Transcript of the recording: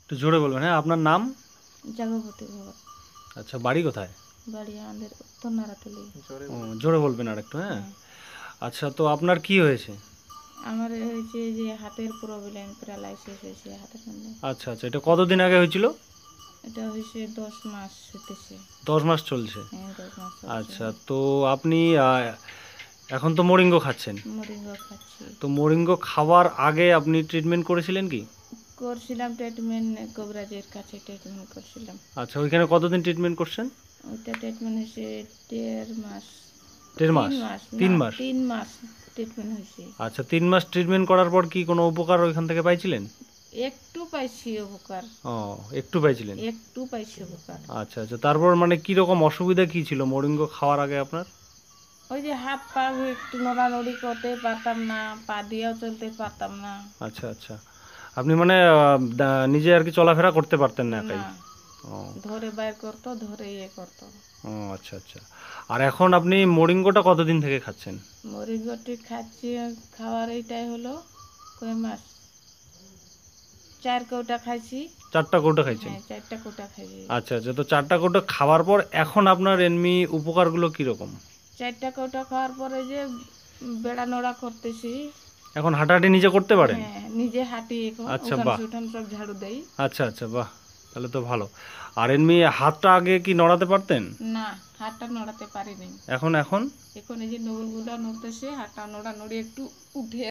একটু জোরে বলবেন। হ্যাঁ, আপনার নাম? জাগবতী ভগত। আচ্ছা, বাড়ি কোথায়? বাড়ি আমাদের উত্তর নারাতলি। ও, জোরে বলবেন আর একটু। হ্যাঁ, হ্যাঁ, আচ্ছা, তো আপনার কি হয়েছে? আমার হয়েছে যে হাতের প্রবলেম, প্যারালাইসিস হয়েছে হাতের মধ্যে। আচ্ছা আচ্ছা, এটা কতদিন আগে হয়েছিল? এটা হয়েছে 10 মাস হতেছে। 10 মাস চলছে। হ্যাঁ, 10 মাস চলছে। আচ্ছা, তো আপনি এখন তো মোরিঙ্গো খাচ্ছেন। মরিঙ্গো খাচ্ছি। তো মোরিঙ্গো খাওয়ার আগে আপনি ট্রিটমেন্ট করেছিলেন কি? করছিলাম ট্রিটমেন্ট, কবিরাজের কাছে ট্রিটমেন্ট করছিলাম। আচ্ছা, ওইখানে কতদিন ট্রিটমেন্ট করছেন? ওইটা ট্রিটমেন্ট হয়েছে 1.5 মাস। 1.5 মাস? 3 মাস না, 3 মাস? 3 মাস ট্রিটমেন্ট হয়েছে। আচ্ছা, 3 মাস ট্রিটমেন্ট করার পর কি কোনো উপকার ওইখান থেকে পাইছিলেন? একটু পাইছি উপকার। ও, একটু পাইছিলেন। একটু পাইছি উপকার। আচ্ছা আচ্ছা, তারপর মানে কি রকম অসুবিধা কি ছিল মোরিঙ্গো খাওয়ার আগে আপনার? ওই যে হাত পা একটু নড়ানড়ি করতে পারতাম না, পা দিয়েও চলতে পারতাম না। আচ্ছা আচ্ছা, আপনি মানে নিজে আর কি চলাফেরা করতে পারতেন না একাই? না, ও, ধরে বাইর করতো, ধরে ইয়ে করতো। ও আচ্ছা আচ্ছা। আর এখন আপনি মোরিঙ্গোটা কতদিন থেকে খাচ্ছেন? মরিগটি খাচ্ছি, খাওয়ার এইটাই হলো কয় মাস, 4 কৌটা খাইছি। 4টা কৌটো খাইছেন? হ্যাঁ, 4টা কৌটা খাইছি। আচ্ছা আচ্ছা, তো 4টা কৌটো খাওয়ার পর এখন আপনার এমনি উপকারগুলো কিরকম? 4টা কৌটা খাওয়ার পরে যে বেড়া নোড়া করতেছি। এখন হাঁটাহাঁটি নিজে করতে পারেন? হ্যাঁ, নিজে হাঁটি এখন, আচ্ছা, উঠান বাহ। সুঠান সব ঝাড়ু দেই। আচ্ছা আচ্ছা, বাহ, তাহলে তো ভালো। আর এমনি হাতটা আগে কি নড়াতে পারতেন? না, হাতটা নড়াতে পারিনি। এখন এখন এখন এই যে নড়গুলা নড়তেছে, হাতটা নড়ানড়ি একটু উঠে